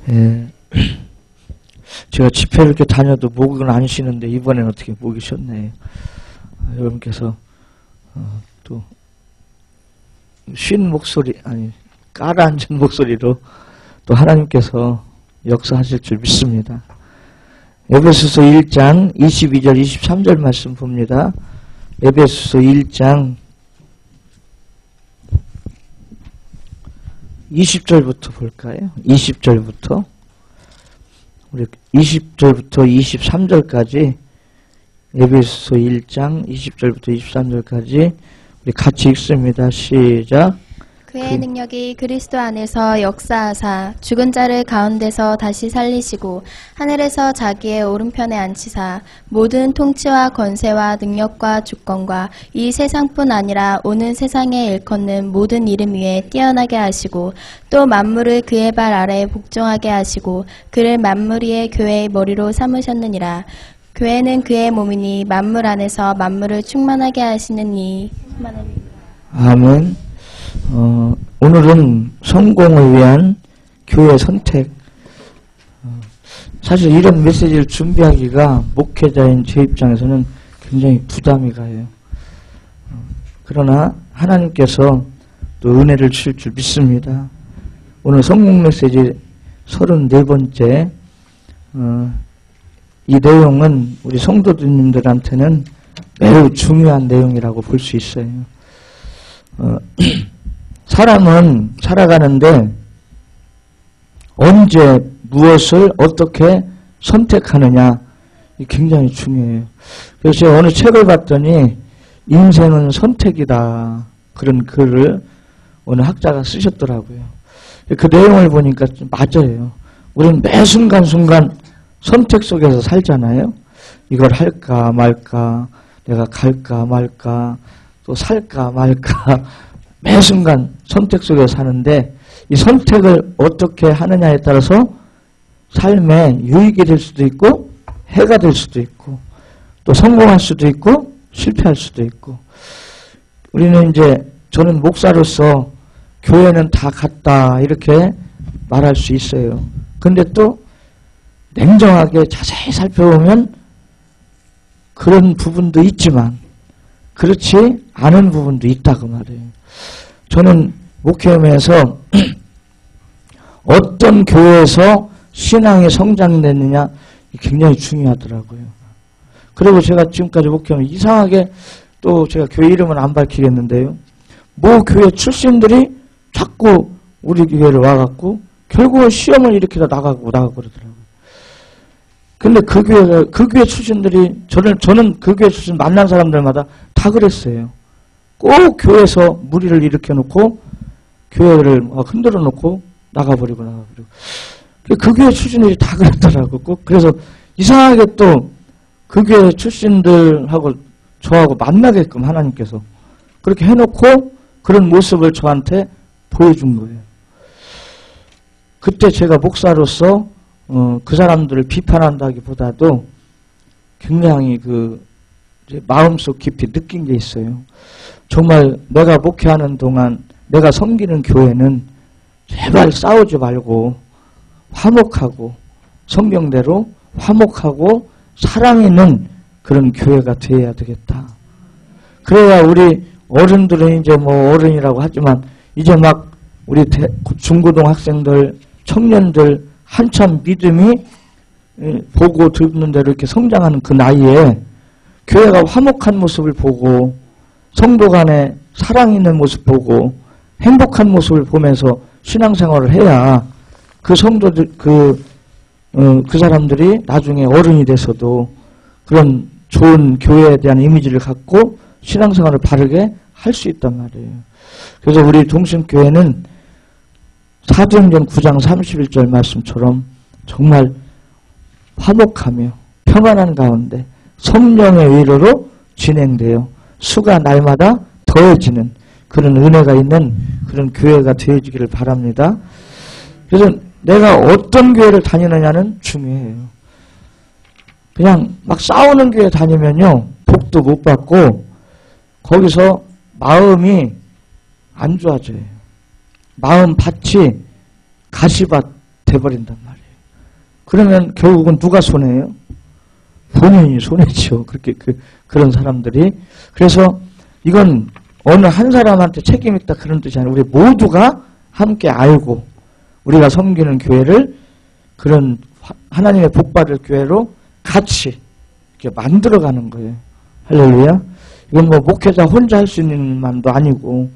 예. 제가 집회를 이렇게 다녀도 목은 안 쉬는데 이번에는 어떻게 목이 쉬었네. 여러분께서 또 쉰 목소리 아니 깔아앉은 목소리로 또 하나님께서 역사하실 줄 믿습니다. 에베소서 1장 22절 23절 말씀 봅니다. 에베소서 1장 20절부터 볼까요? 20절부터 우리 20절부터 23절까지 에베소서 1장 20절부터 23절까지 우리 같이 읽습니다. 시작. 그의 능력이 그리스도 안에서 역사하사 죽은 자를 가운데서 다시 살리시고 하늘에서 자기의 오른편에 앉히사 모든 통치와 권세와 능력과 주권과 이 세상뿐 아니라 오는 세상에 일컫는 모든 이름 위에 뛰어나게 하시고 또 만물을 그의 발 아래에 복종하게 하시고 그를 만물 위의 교회의 머리로 삼으셨느니라. 교회는 그의 몸이니 만물 안에서 만물을 충만하게 하시는 이 아멘. 오늘은 성공을 위한 교회 선택. 사실 이런 메시지를 준비하기가 목회자인 제 입장에서는 굉장히 부담이 가요. 그러나 하나님께서 또 은혜를 주실 줄 믿습니다. 오늘 성공 메시지 34번째 이 내용은 우리 성도님들한테는 매우 중요한 내용이라고 볼 수 있어요. 사람은 살아가는데 언제 무엇을 어떻게 선택하느냐 굉장히 중요해요. 그래서 제가 어느 책을 봤더니 인생은 선택이다 그런 글을 어느 학자가 쓰셨더라고요. 그 내용을 보니까 좀 맞아요. 우리는 매 순간순간 선택 속에서 살잖아요. 이걸 할까 말까, 내가 갈까 말까, 또 살까 말까, 매 순간 선택 속에서 사는데 이 선택을 어떻게 하느냐에 따라서 삶에 유익이 될 수도 있고 해가 될 수도 있고 또 성공할 수도 있고 실패할 수도 있고 우리는 이제 저는 목사로서 교회는 다 같다 이렇게 말할 수 있어요. 근데 또 냉정하게 자세히 살펴보면 그런 부분도 있지만 그렇지 않은 부분도 있다고 말해요. 저는 목회하면서 어떤 교회에서 신앙이 성장됐느냐 굉장히 중요하더라고요. 그리고 제가 지금까지 목회하면 이상하게 또 제가 교회 이름은 안 밝히겠는데요. 뭐 교회 출신들이 자꾸 우리 교회를 와갖고 결국은 시험을 일으키다 나가고 그러더라고요. 근데 그 교회 출신들이 저는 그 교회 출신 만난 사람들마다 다 그랬어요. 꼭 교회에서 무리를 일으켜놓고 교회를 흔들어 놓고 나가버리고 그 교회 출신들이 다 그랬더라고. 꼭 그래서 이상하게 또 그 교회 출신들하고 저하고 만나게끔 하나님께서 그렇게 해놓고 그런 모습을 저한테 보여준 거예요. 그때 제가 목사로서 그 사람들을 비판한다기보다도 굉장히 마음속 깊이 느낀 게 있어요. 정말 내가 목회하는 동안 내가 섬기는 교회는 제발 싸우지 말고 화목하고 성경대로 화목하고 사랑 있는 그런 교회가 되어야 되겠다. 그래야 우리 어른들은 이제 뭐 어른이라고 하지만 이제 막 우리 중고등 학생들 청년들 한참 믿음이 보고 듣는 대로 이렇게 성장하는 그 나이에 교회가 화목한 모습을 보고 성도 간에 사랑 있는 모습 보고 행복한 모습을 보면서 신앙생활을 해야 그 성도들 그 사람들이 나중에 어른이 돼서도 그런 좋은 교회에 대한 이미지를 갖고 신앙생활을 바르게 할 수 있단 말이에요. 그래서 우리 동신교회는 사도행전 9장 31절 말씀처럼 정말 화목하며 평안한 가운데 성령의 위로로 진행되어 수가 날마다 더해지는 그런 은혜가 있는 그런 교회가 되어지기를 바랍니다. 그래서 내가 어떤 교회를 다니느냐는 중요해요. 그냥 막 싸우는 교회 다니면요 복도 못 받고 거기서 마음이 안 좋아져요. 마음 밭이 가시밭 돼버린단 말이에요. 그러면 결국은 누가 손해예요? 본인이 손해죠. 그렇게 그런 사람들이. 그래서 이건 어느 한 사람한테 책임 있다 그런 뜻이 아니라 우리 모두가 함께 알고 우리가 섬기는 교회를 그런 하나님의 복받을 교회로 같이 이렇게 만들어가는 거예요. 할렐루야. 이건 뭐 목회자 혼자 할 수 있는 일만도 아니고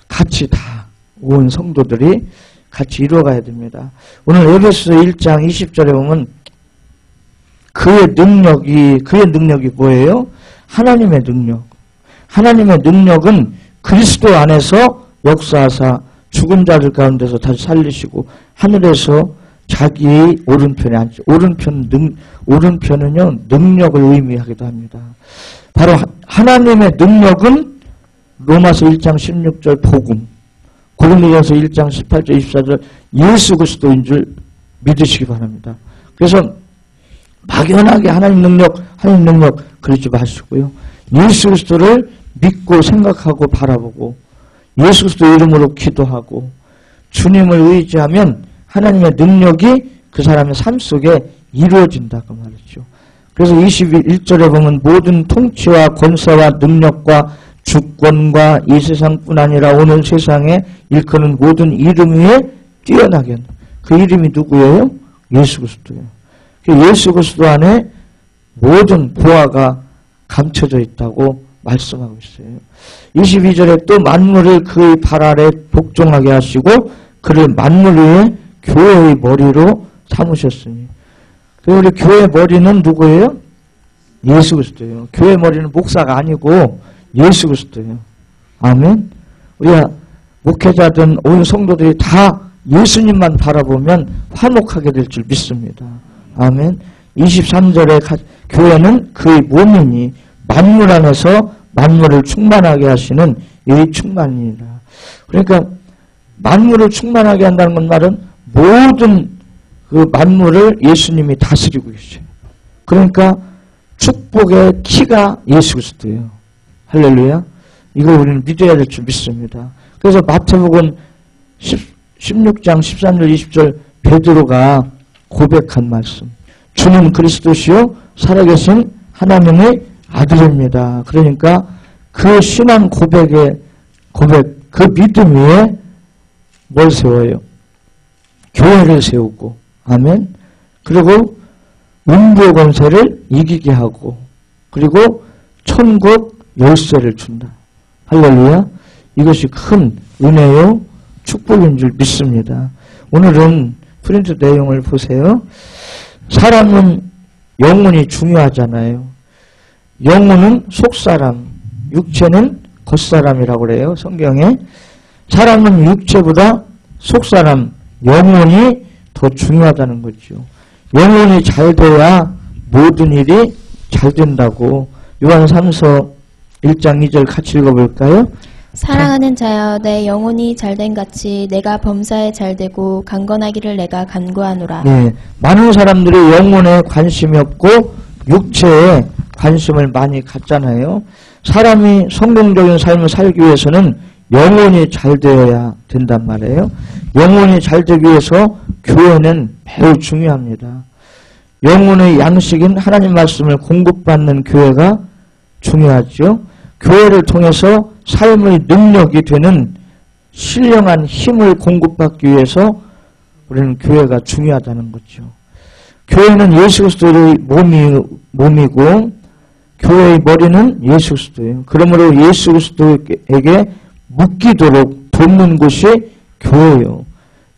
같이 다 온 성도들이 같이 이루어가야 됩니다. 오늘 에베소 1장 20절에 보면 그의 능력이 뭐예요? 하나님의 능력. 하나님의 능력은 그리스도 안에서 역사하사 죽은 자들 가운데서 다시 살리시고 하늘에서 자기의 오른편에 앉지. 오른편은요, 능력을 의미하기도 합니다. 바로 하나님의 능력은 로마서 1장 16절 복음, 고린도전서 1장 18절 24절 예수 그리스도인 줄 믿으시기 바랍니다. 그래서 막연하게 하나님 능력 그러지 마시고요. 예수 그리스도를 믿고 생각하고 바라보고 예수 그리스도 이름으로 기도하고 주님을 의지하면 하나님의 능력이 그 사람의 삶 속에 이루어진다고 말이죠. 그래서 21절에 보면 모든 통치와 권세와 능력과 주권과 이 세상뿐 아니라 오늘 세상에 일컫는 모든 이름 위에 뛰어나게 한다. 그 이름이 누구예요? 예수 그리스도예요. 예수 그리스도 안에 모든 보화가 감춰져 있다고 말씀하고 있어요. 22절에 또 만물을 그의 발 아래 복종하게 하시고 그를 만물 위에 교회의 머리로 삼으셨으니. 우리 교회 머리는 누구예요? 예수 그리스도예요. 교회 머리는 목사가 아니고 예수 그리스도예요. 아멘. 우리가 목회자든 온 성도들이 다 예수님만 바라보면 화목하게 될 줄 믿습니다. 아멘. 23절에 교회는 그의 몸이니 만물 안에서 만물을 충만하게 하시는 이 충만이라. 그러니까 만물을 충만하게 한다는 건 말은 모든 그 만물을 예수님이 다스리고 계셔요. 그러니까 축복의 키가 예수 그리스도예요. 할렐루야. 이거 우리는 믿어야 될 줄 믿습니다. 그래서 마태복음 16장 13절 20절 베드로가 고백한 말씀. 주는 그리스도시요 살아계신 하나님의 아들입니다. 그러니까 그 신앙 고백, 그 믿음 위에 뭘 세워요? 교회를 세우고, 아멘. 그리고 음부의 권세를 이기게 하고, 그리고 천국 열쇠를 준다. 할렐루야. 이것이 큰 은혜요 축복인 줄 믿습니다. 오늘은 프린트 내용을 보세요. 사람은 영혼이 중요하잖아요. 영혼은 속사람, 육체는 겉사람이라고 그래요. 성경에. 사람은 육체보다 속사람, 영혼이 더 중요하다는 거죠. 영혼이 잘 돼야 모든 일이 잘 된다고. 요한 3서 1장 2절 같이 읽어볼까요? 사랑하는 자여 내 영혼이 잘된 같이 내가 범사에 잘되고 강건하기를 내가 간구하노라. 네, 많은 사람들이 영혼에 관심이 없고 육체에 관심을 많이 갖잖아요. 사람이 성공적인 삶을 살기 위해서는 영혼이 잘 되어야 된단 말이에요. 영혼이 잘 되기 위해서 교회는 매우 중요합니다. 영혼의 양식인 하나님 말씀을 공급받는 교회가 중요하죠. 교회를 통해서 삶의 능력이 되는 신령한 힘을 공급받기 위해서 우리는 교회가 중요하다는 거죠. 교회는 예수 그리스도의 몸이고 교회의 머리는 예수 그리스도예요. 그러므로 예수 그리스도에게 묶이도록 돕는 곳이 교회예요.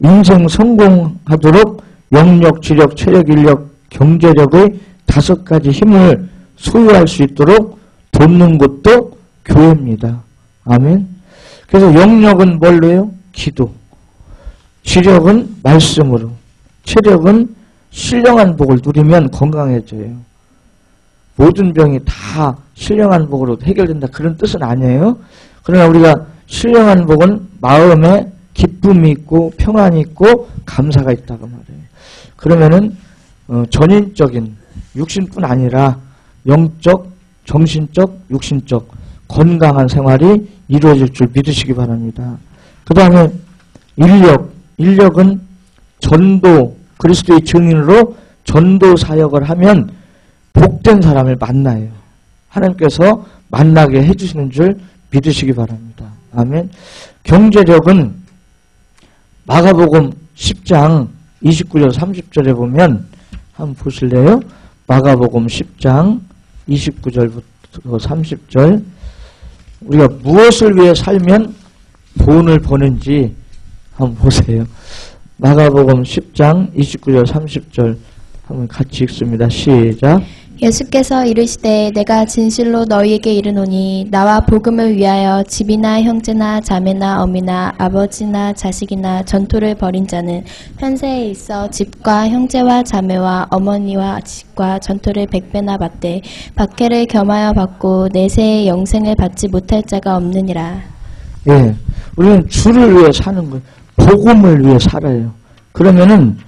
인생 성공하도록 영력, 지력, 체력, 인력, 경제력의 5가지 힘을 소유할 수 있도록 돕는 곳도 교회입니다. 아멘. 그래서 영력은 뭘로 해요? 기도. 지력은 말씀으로. 체력은 신령한 복을 누리면 건강해져요. 모든 병이 다 신령한 복으로 해결된다 그런 뜻은 아니에요. 그러나 우리가 신령한 복은 마음에 기쁨이 있고 평안이 있고 감사가 있다고 말해요. 그러면은 전인적인 육신뿐 아니라 영적, 정신적, 육신적 건강한 생활이 이루어질 줄 믿으시기 바랍니다. 그 다음에 인력은 전도 그리스도의 증인으로 전도 사역을 하면 복된 사람을 만나요. 하나님께서 만나게 해주시는 줄 믿으시기 바랍니다. 아멘. 경제력은 마가복음 10장 29절 30절에 보면 한번 보실래요? 마가복음 10장 29절부터 30절 우리가 무엇을 위해 살면 돈을 버는지 한번 보세요. 마가복음 10장 29절 30절 한번 같이 읽습니다. 시작. 예수께서 이르시되 내가 진실로 너희에게 이르노니 나와 복음을 위하여 집이나 형제나 자매나 어미나 아버지나 자식이나 전토를 벌인 자는 현세에 있어 집과 형제와 자매와 어머니와 집과 전토를 100배나 받되 박해를 겸하여 받고 내세의 영생을 받지 못할 자가 없느니라. 예, 우리는 주를 위해 사는 거예요. 복음을 위해 살아요. 그러면은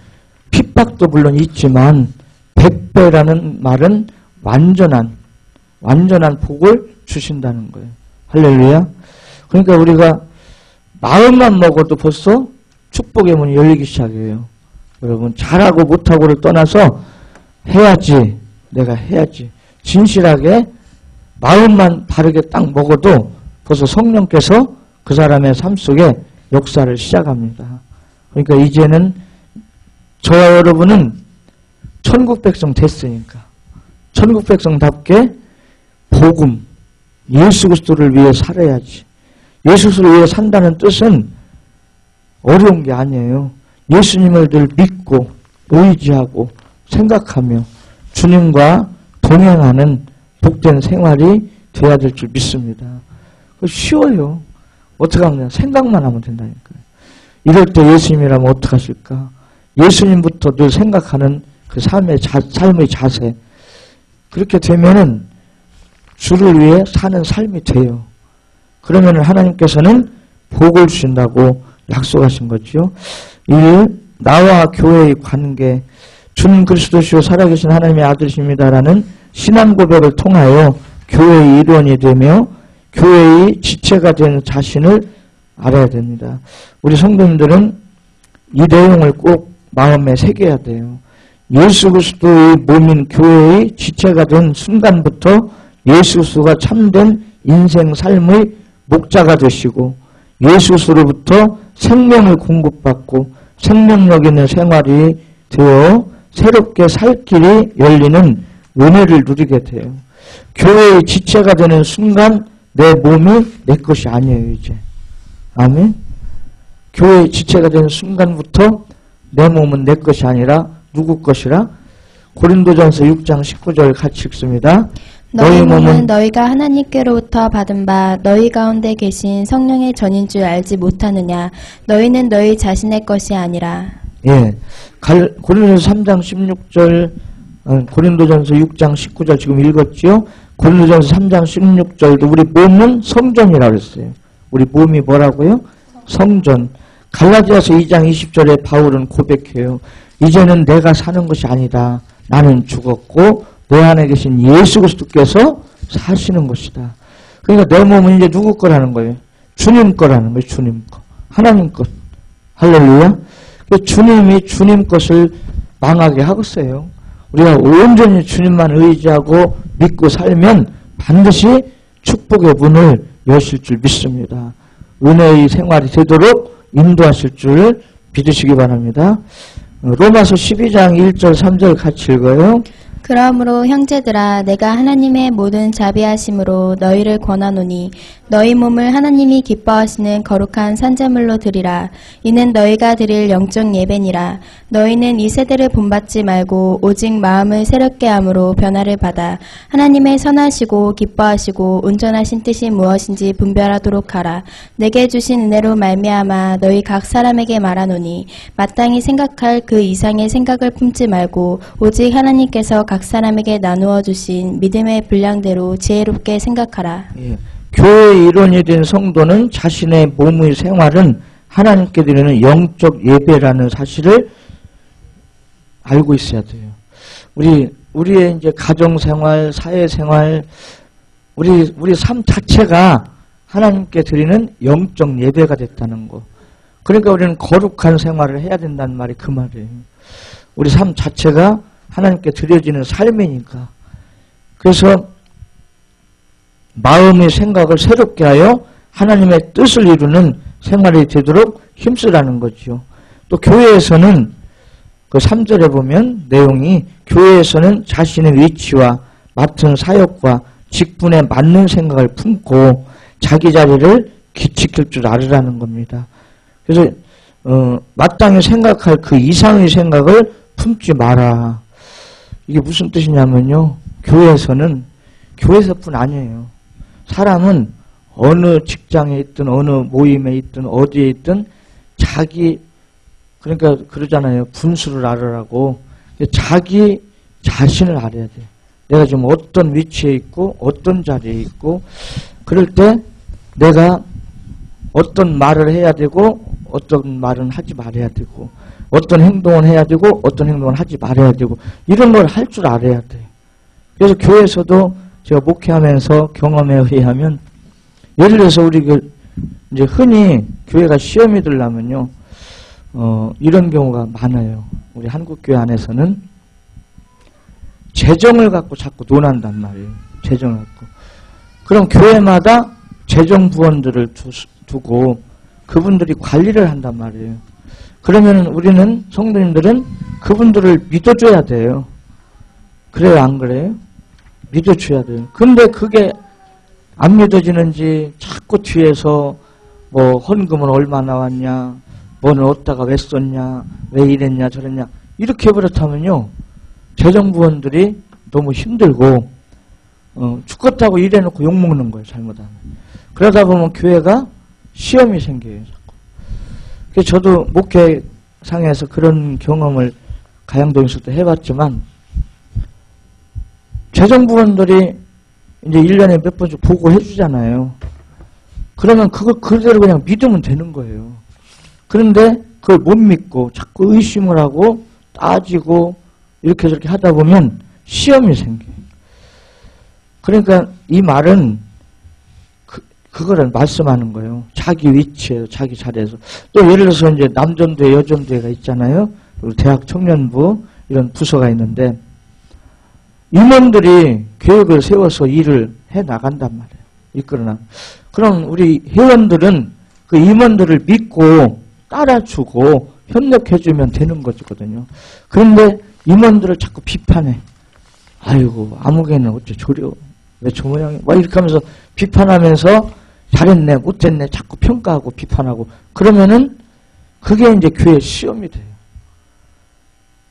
핍박도 물론 있지만 100배라는 말은 완전한 복을 주신다는 거예요. 할렐루야. 그러니까 우리가 마음만 먹어도 벌써 축복의 문이 열리기 시작해요. 여러분 잘하고 못하고를 떠나서 해야지, 내가 해야지. 진실하게 마음만 바르게 딱 먹어도 벌써 성령께서 그 사람의 삶 속에 역사를 시작합니다. 그러니까 이제는 저와 여러분은 천국 백성 됐으니까 천국 백성답게 복음, 예수 그리스도를 위해 살아야지. 예수 그리스도를 위해 산다는 뜻은 어려운 게 아니에요. 예수님을 늘 믿고 의지하고 생각하며 주님과 동행하는 복된 생활이 돼야 될 줄 믿습니다. 쉬워요. 어떻게 하면 생각만 하면 된다니까요. 이럴 때 예수님이라면 어떻게 하실까? 예수님부터 늘 생각하는 그 삶의 자세. 그렇게 되면은 주를 위해 사는 삶이 돼요. 그러면은 하나님께서는 복을 주신다고 약속하신 거죠. 나와 교회의 관계, 주는 그리스도시요 살아계신 하나님의 아들이십니다라는 신앙 고백을 통하여 교회의 일원이 되며 교회의 지체가 되는 자신을 알아야 됩니다. 우리 성도님들은 이 내용을 꼭 마음에 새겨야 돼요. 예수 그리스도의 몸인 교회의 지체가 된 순간부터 예수 그리스도가 참된 인생 삶의 목자가 되시고 예수 그리스도로부터 생명을 공급받고 생명력 있는 생활이 되어 새롭게 살 길이 열리는 은혜를 누리게 돼요. 교회의 지체가 되는 순간 내 몸이 내 것이 아니에요. 이제 아멘. 교회의 지체가 되는 순간부터 내 몸은 내 것이 아니라 누구 것이라? 고린도전서 6장 19절 같이 읽습니다. 너희 몸은 너희가 하나님께로부터 받은 바 너희 가운데 계신 성령의 전인 줄 알지 못하느냐? 너희는 너희 자신의 것이 아니라. 예, 고린도전서 3장 16절, 고린도전서 6장 19절 지금 읽었지요? 고린도전서 3장 16절도 우리 몸은 성전이라고 했어요. 우리 몸이 뭐라고요? 성전. 갈라디아서 2장 20절에 바울은 고백해요. 이제는 내가 사는 것이 아니다. 나는 죽었고 내 안에 계신 예수 그리스도께서 사시는 것이다. 그러니까 내 몸은 이제 누구 거라는 거예요? 주님 거라는 거예요. 주님 거. 하나님 것. 할렐루야. 주님이 주님 것을 망하게 하겠어요. 우리가 온전히 주님만 의지하고 믿고 살면 반드시 축복의 문을 여실 줄 믿습니다. 은혜의 생활이 되도록 인도하실 줄 믿으시기 바랍니다. 로마서 12장 1절 3절 같이 읽어요. 그러므로 형제들아 내가 하나님의 모든 자비하심으로 너희를 권하노니 너희 몸을 하나님이 기뻐하시는 거룩한 산제물로 드리라. 이는 너희가 드릴 영적 예배니라. 너희는 이 세대를 본받지 말고 오직 마음을 새롭게 함으로 변화를 받아 하나님의 선하시고 기뻐하시고 온전하신 뜻이 무엇인지 분별하도록 하라. 내게 주신 은혜로 말미암아 너희 각 사람에게 말하노니 마땅히 생각할 그 이상의 생각을 품지 말고 오직 하나님께서 각 사람에게 나누어 주신 믿음의 분량대로 지혜롭게 생각하라. 예. 교회의 일원이 된 성도는 자신의 몸의 생활은 하나님께 드리는 영적 예배라는 사실을 알고 있어야 돼요. 우리의 이제 가정생활, 사회생활, 우리 삶 자체가 하나님께 드리는 영적 예배가 됐다는 거. 그러니까 우리는 거룩한 생활을 해야 된다는 말이 그 말이에요. 우리 삶 자체가 하나님께 드려지는 삶이니까. 그래서 마음의 생각을 새롭게 하여 하나님의 뜻을 이루는 생활이 되도록 힘쓰라는 거죠. 또 교회에서는 그 3절에 보면 내용이 교회에서는 자신의 위치와 맡은 사역과 직분에 맞는 생각을 품고 자기 자리를 지킬 줄 알으라는 겁니다. 그래서 마땅히 생각할 그 이상의 생각을 품지 마라. 이게 무슨 뜻이냐면요. 교회에서는 교회에서뿐 아니에요. 사람은 어느 직장에 있든 어느 모임에 있든 어디에 있든 자기 그러니까 그러잖아요. 분수를 알으라고. 자기 자신을 알아야 돼. 내가 지금 어떤 위치에 있고 어떤 자리에 있고 그럴 때 내가 어떤 말을 해야 되고 어떤 말은 하지 말아야 되고 어떤 행동을 해야 되고 어떤 행동을 하지 말아야 되고 이런 걸 할 줄 알아야 돼. 그래서 교회에서도 제가 목회하면서 경험에 의하면 예를 들어서 우리 이제 흔히 교회가 시험이 들려면요. 이런 경우가 많아요. 우리 한국교회 안에서는 재정을 갖고 자꾸 논한단 말이에요. 재정을 갖고. 그럼 교회마다 재정부원들을 두고 그분들이 관리를 한단 말이에요. 그러면 우리는 성도님들은 그분들을 믿어줘야 돼요. 그래요, 안 그래요? 믿어줘야 돼요. 근데 그게 안 믿어지는지 자꾸 뒤에서 뭐 헌금은 얼마 나왔냐, 뭐는 어디다가 왜 썼냐, 왜 이랬냐 저랬냐 이렇게 해버렸다면요. 재정부원들이 너무 힘들고 죽겠다고 일해놓고 욕먹는 거예요. 잘못하면. 그러다 보면 교회가 시험이 생겨요. 자꾸. 그래서 저도 목회상에서 그런 경험을 가양동에서 도 해봤지만 재정부원들이 이제 1년에 몇 번씩 보고해 주잖아요. 그러면 그걸 그대로 그냥 믿으면 되는 거예요. 그런데 그걸 못 믿고 자꾸 의심을 하고 따지고 이렇게 저렇게 하다 보면 시험이 생겨요. 그러니까 이 말은 그거를 말씀하는 거예요. 자기 위치에서 자기 자리에서. 또 예를 들어서 이제 남전도회 여전도회가 있잖아요. 그리고 대학 청년부 이런 부서가 있는데 임원들이 계획을 세워서 일을 해 나간단 말이에요. 이끌어나. 그럼 우리 회원들은 그 임원들을 믿고 따라주고 협력해주면 되는 거거든요. 그런데 임원들을 자꾸 비판해. 아이고 아무개는 어째 저려. 왜 저 모양이 막 이렇게 하면서 비판하면서 잘했네 못했네 자꾸 평가하고 비판하고 그러면은 그게 이제 교회의 시험이 돼요.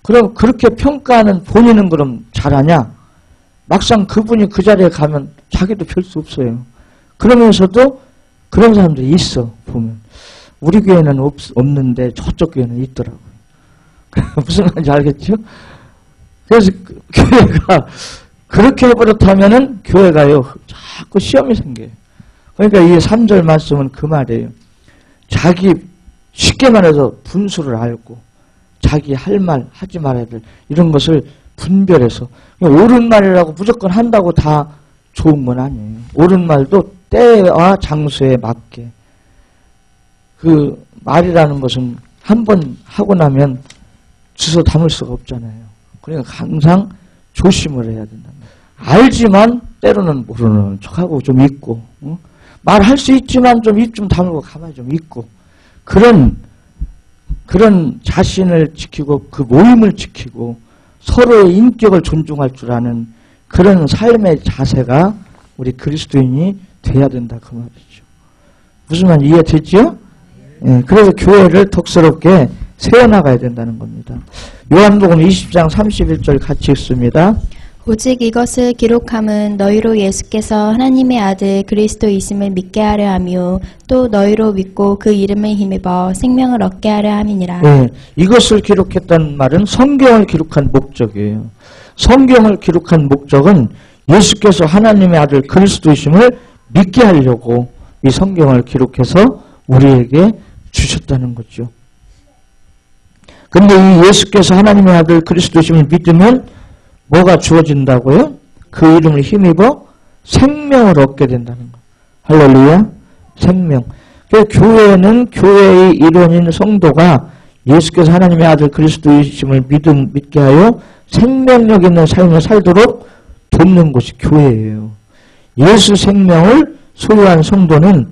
그럼 그렇게 평가하는 본인은 그럼 잘하냐? 막상 그분이 그 자리에 가면 자기도 별 수 없어요. 그러면서도 그런 사람들이 있어 보면 우리 교회는 없는데 저쪽 교회는 있더라고요. 무슨 말인지 알겠죠? 그래서 교회가 그렇게 해버렸다면은 교회가요 자꾸 시험이 생겨요. 그러니까 이 3절 말씀은 그 말이에요. 자기 쉽게 말해서 분수를 알고 자기 할 말 하지 말아야 될 이런 것을 분별해서 옳은 말이라고 무조건 한다고 다 좋은 건 아니에요. 옳은 말도 때와 장소에 맞게 그 말이라는 것은 한 번 하고 나면 주워 담을 수가 없잖아요. 그러니까 항상 조심을 해야 된다. 알지만 때로는 모르는 척하고 좀 있고 말할 수 있지만 좀 입 좀 다물고 가만히 좀 있고 그런 자신을 지키고 그 모임을 지키고 서로의 인격을 존중할 줄 아는 그런 삶의 자세가 우리 그리스도인이 돼야 된다 그 말이죠. 무슨 말 이해되죠? 예, 그래서 교회를 덕스럽게 세워나가야 된다는 겁니다. 요한복음 20장 31절 같이 읽습니다. 오직 이것을 기록함은 너희로 예수께서 하나님의 아들 그리스도이심을 믿게 하려 하며 또 너희로 믿고 그 이름을 힘입어 생명을 얻게 하려 함이니라. 네, 이것을 기록했다는 말은 성경을 기록한 목적이에요. 성경을 기록한 목적은 예수께서 하나님의 아들 그리스도이심을 믿게 하려고 이 성경을 기록해서 우리에게 주셨다는 거죠. 근데 이 예수께서 하나님의 아들 그리스도이심을 믿으면 뭐가 주어진다고요? 그 이름을 힘입어 생명을 얻게 된다는 거. 할렐루야. 생명. 그래서 교회는 교회의 일원인 성도가 예수께서 하나님의 아들 그리스도이심을 믿게 하여 생명력 있는 삶을 살도록 돕는 곳이 교회예요. 예수 생명을 소유한 성도는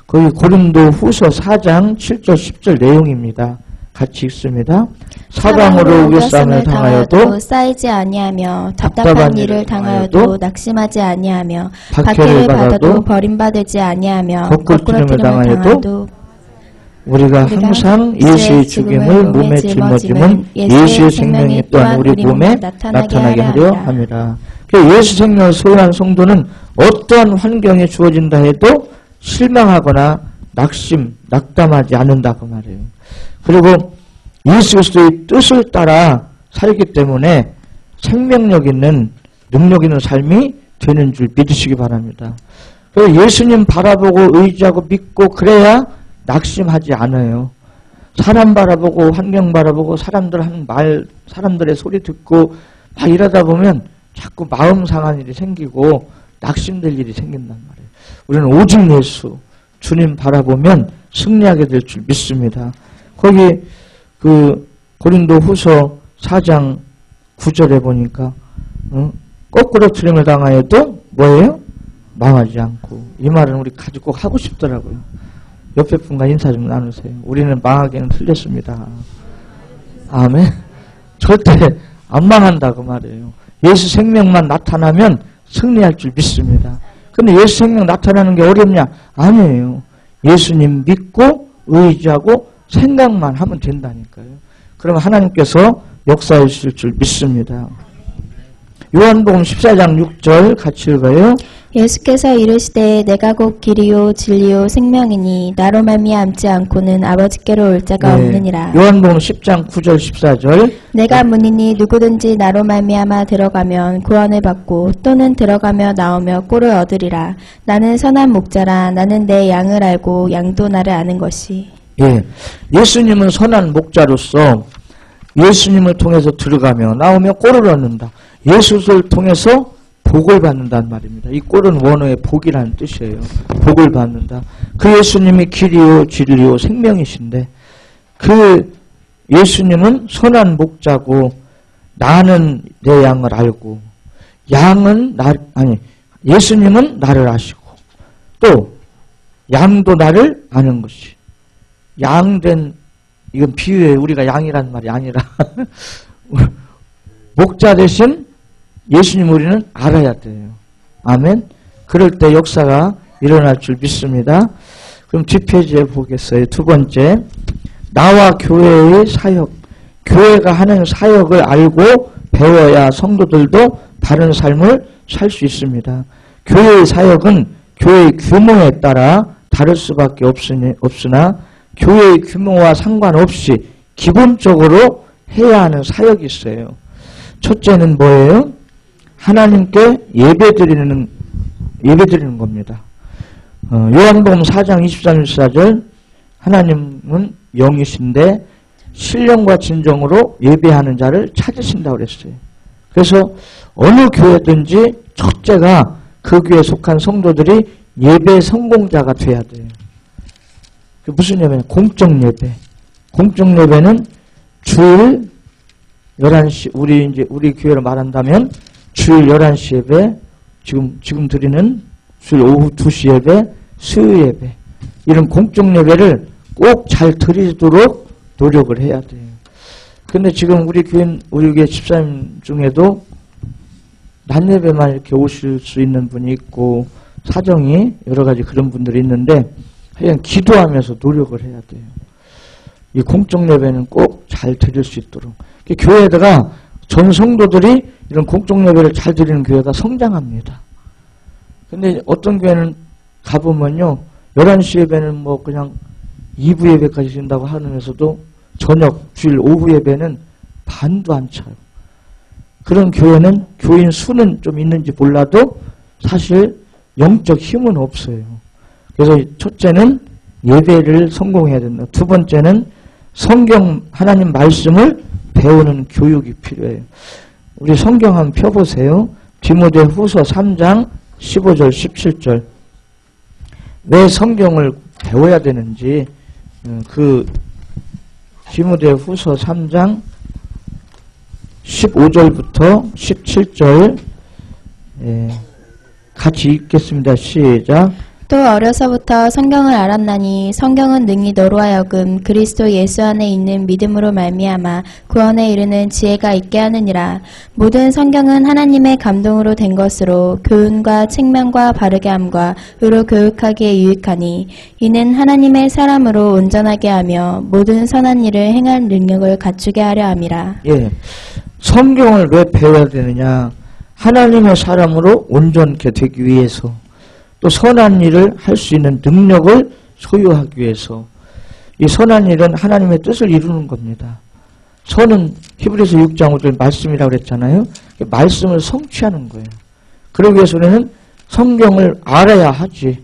거기 고린도 후서 4장 7절 10절 내용입니다. 같이 읽습니다. 사방으로 우겨쌈을 당하여도 쌓이지 아니하며 답답한 일을 당하여도 낙심하지 아니하며 박해를 받아도 버림받지 아니하며 거꾸로 당하여도 우리가 항상 예수의 죽임을 몸에 짊어짐은 예수의 생명이 또한 우리 몸에 나타나게 하려 함이라. 예수 생명을 소유한 성도는 어떠한 환경에 주어진다 해도 실망하거나 낙담하지 않는다고 말해요. 그리고 예수 그리스도의 뜻을 따라 살기 때문에 생명력 있는 능력 있는 삶이 되는 줄 믿으시기 바랍니다. 예수님 바라보고 의지하고 믿고 그래야 낙심하지 않아요. 사람 바라보고 환경 바라보고 사람들 하는 말, 사람들의 소리 듣고 막 이러다 보면 자꾸 마음 상한 일이 생기고 낙심될 일이 생긴단 말이에요. 우리는 오직 예수, 주님 바라보면 승리하게 될 줄 믿습니다. 거기 그 고린도 후서 4장 9절에 보니까 거꾸로 트림을 당하여도 뭐예요? 망하지 않고. 이 말은 우리 가지고 꼭 하고 싶더라고요. 옆에 분과 인사 좀 나누세요. 우리는 망하기는 틀렸습니다. 아멘. 절대 안 망한다고 말이에요. 예수 생명만 나타나면 승리할 줄 믿습니다. 근데 예수 생명 나타나는 게 어렵냐? 아니에요. 예수님 믿고 의지하고 생각만 하면 된다니까요. 그러면 하나님께서 역사해 주실 줄 믿습니다. 요한복음 14장 6절 같이 읽어요. 예수께서 이르시되 내가 곧 길이요 진리요 생명이니 나로 말미암지 않고는 아버지께로 올 자가 없느니라. 요한복음 10장 9절 14절 내가 문이니 누구든지 나로 말미암아 들어가면 구원을 받고 또는 들어가며 나오며 꼴을 얻으리라. 나는 선한 목자라. 나는 내 양을 알고 양도 나를 아는 것이. 예수님은 선한 목자로서 예수님을 통해서 들어가며 나오며 꼴을 얻는다. 예수를 통해서 복을 받는다는 말입니다. 이 꼴은 원어의 복이라는 뜻이에요. 복을 받는다. 그 예수님이 길이요 진리요 생명이신데 그 예수님은 선한 목자고 나는 내 양을 알고 예수님은 나를 아시고 또 양도 나를 아는 것이. 양된 이건 비유예요. 우리가 양이란 말이 아니라 목자 대신 예수님 우리는 알아야 돼요. 아멘. 그럴 때 역사가 일어날 줄 믿습니다. 그럼 뒷페이지에 보겠어요. 두 번째, 나와 교회의 사역. 교회가 하는 사역을 알고 배워야 성도들도 바른 삶을 살 수 있습니다. 교회의 사역은 교회의 규모에 따라 다를 수밖에 없으나 교회의 규모와 상관없이 기본적으로 해야 하는 사역이 있어요. 첫째는 뭐예요? 하나님께 예배드리는 겁니다. 요한복음 4장 23, 24절 하나님은 영이신데 신령과 진정으로 예배하는 자를 찾으신다고 그랬어요. 그래서 어느 교회든지 첫째가 그 교회에 속한 성도들이 예배 성공자가 돼야 돼요. 무슨 예배냐? 공적 예배. 공적 예배는 주일 11시, 우리 교회로 말한다면 주일 11시 예배, 지금 드리는 주일 오후 2시 예배, 수요 예배. 이런 공적 예배를 꼭 잘 드리도록 노력을 해야 돼요. 근데 지금 우리 교회 집사님 중에도 낮 예배만 이렇게 오실 수 있는 분이 있고, 사정이 여러 가지 그런 분들이 있는데, 그냥 기도하면서 노력을 해야 돼요. 이 공적 예배는 꼭 잘 드릴 수 있도록. 교회에다가 전 성도들이 이런 공적 예배를 잘 드리는 교회가 성장합니다. 근데 어떤 교회는 가보면요, 11시 예배는 뭐 그냥 2부 예배까지 준다고 하면서도 저녁, 주일 오후 예배는 반도 안 차요. 그런 교회는 교인 수는 좀 있는지 몰라도 사실 영적 힘은 없어요. 그래서 첫째는 예배를 성공해야 된다. 두 번째는 성경 하나님 말씀을 배우는 교육이 필요해요. 우리 성경 한번 펴보세요. 디모데후서 3장 15절 17절. 왜 성경을 배워야 되는지 그 디모데후서 3장 15절부터 17절 같이 읽겠습니다. 시작. 또 어려서부터 성경을 알았나니 성경은 능히 너로 하여금 그리스도 예수 안에 있는 믿음으로 말미암아 구원에 이르는 지혜가 있게 하느니라. 모든 성경은 하나님의 감동으로 된 것으로 교훈과 책망과 바르게 함과 의로 교육하기에 유익하니 이는 하나님의 사람으로 온전하게 하며 모든 선한 일을 행할 능력을 갖추게 하려 함이라. 예, 성경을 왜 배워야 되느냐? 하나님의 사람으로 온전케 되기 위해서, 또 선한 일을 할 수 있는 능력을 소유하기 위해서. 이 선한 일은 하나님의 뜻을 이루는 겁니다. 선은 히브리서 6장 5절 말씀이라고 그랬잖아요. 말씀을 성취하는 거예요. 그러기 위해서 우리는 성경을 알아야 하지.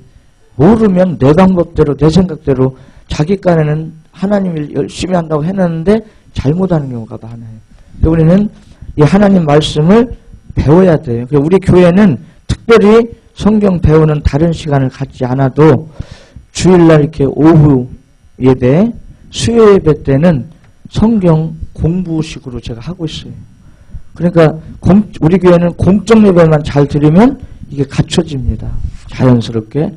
모르면 내 방법대로 내 생각대로 자기 깐에는 하나님을 열심히 한다고 해놨는데 잘못하는 경우가 많아요. 우리는 이 하나님 말씀을 배워야 돼요. 우리 교회는 특별히 성경 배우는 다른 시간을 갖지 않아도 주일날 이렇게 오후 예배, 수요 예배 때는 성경 공부식으로 제가 하고 있어요. 그러니까 우리 교회는 공적 예배만 잘 드리면 이게 갖춰집니다. 자연스럽게.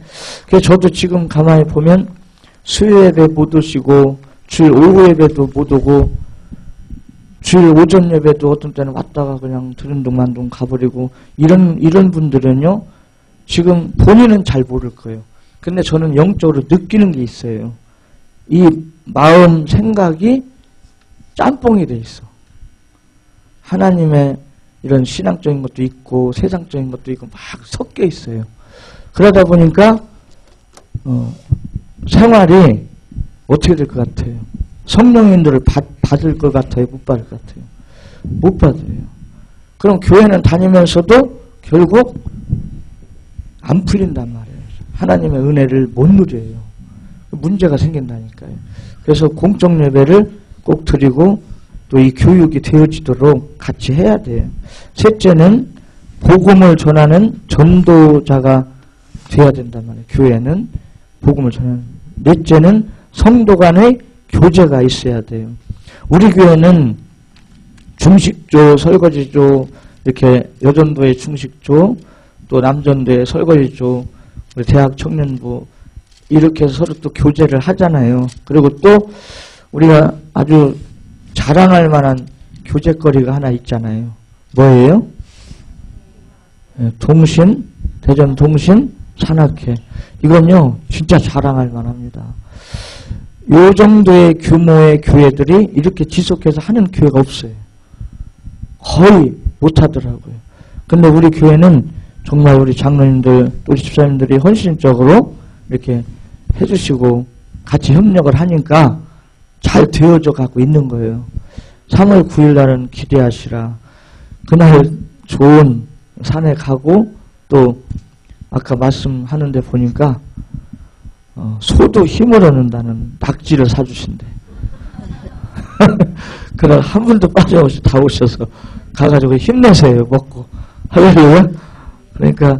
그래서 저도 지금 가만히 보면 수요 예배 못 오시고 주일 오후 예배도 못 오고 주일 오전 예배도 어떤 때는 왔다가 그냥 들은둥만둥 가버리고 이런 분들은요, 지금 본인은 잘 모를 거예요. 근데 저는 영적으로 느끼는 게 있어요. 이 마음 생각이 짬뽕이 돼 있어. 하나님의 이런 신앙적인 것도 있고 세상적인 것도 있고 막 섞여 있어요. 그러다 보니까 생활이 어떻게 될 것 같아요? 성령님들을 받을 것 같아요? 못 받을 것 같아요? 못 받아요. 그럼 교회는 다니면서도 결국 안 풀린단 말이에요. 하나님의 은혜를 못 누려요. 문제가 생긴다니까요. 그래서 공적 예배를 꼭 드리고 또 이 교육이 되어지도록 같이 해야 돼요. 셋째는 복음을 전하는 전도자가 돼야 된단 말이에요. 교회는 복음을 전하는. 넷째는 성도 간의 교제가 있어야 돼요. 우리 교회는 중식조, 설거지조, 이렇게 여전도의 중식조, 또 남전도의 설거지조, 우리 대학 청년부 이렇게 해서 서로 또 교제를 하잖아요. 그리고 또 우리가 아주 자랑할 만한 교제거리가 하나 있잖아요. 뭐예요? 동신, 대전 동신 산악회. 이건요 진짜 자랑할 만합니다. 요 정도의 규모의 교회들이 이렇게 지속해서 하는 교회가 없어요. 거의 못하더라고요. 근데 우리 교회는 정말 우리 장로님들, 우리 집사님들이 헌신적으로 이렇게 해주시고 같이 협력을 하니까 잘 되어져 가고 있는 거예요. 3월 9일 날은 기대하시라. 그날 좋은 산에 가고 또 아까 말씀하는데 보니까 소도 힘을 얻는다는 낙지를 사주신대. 그날 한 분도 빠짐없이 다 오셔서 가가지고 힘내세요. 먹고. 할렐루야. 그러니까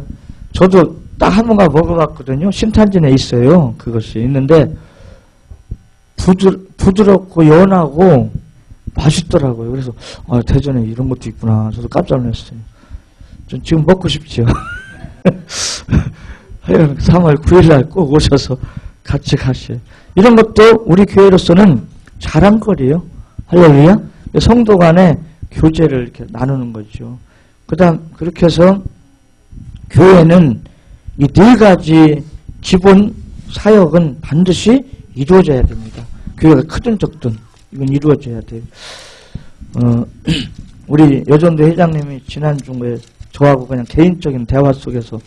저도 딱 한 번가 먹어봤거든요. 신탄진에 있어요. 그것이 있는데 부드럽고 연하고 맛있더라고요. 그래서 대전에 이런 것도 있구나. 저도 깜짝 놀랐어요. 전 지금 먹고 싶지요. 3월 9일날 꼭 오셔서 같이 가셔요. 이런 것도 우리 교회로서는 자랑거리예요. 할렐루야. 성도 간에 교제를 이렇게 나누는 거죠. 그렇게 해서 교회는 이 네 가지 기본 사역은 반드시 이루어져야 됩니다. 교회가 크든 적든 이건 이루어져야 돼요. 우리 여전도 회장님이 지난주에 저하고 그냥 개인적인 대화 속에서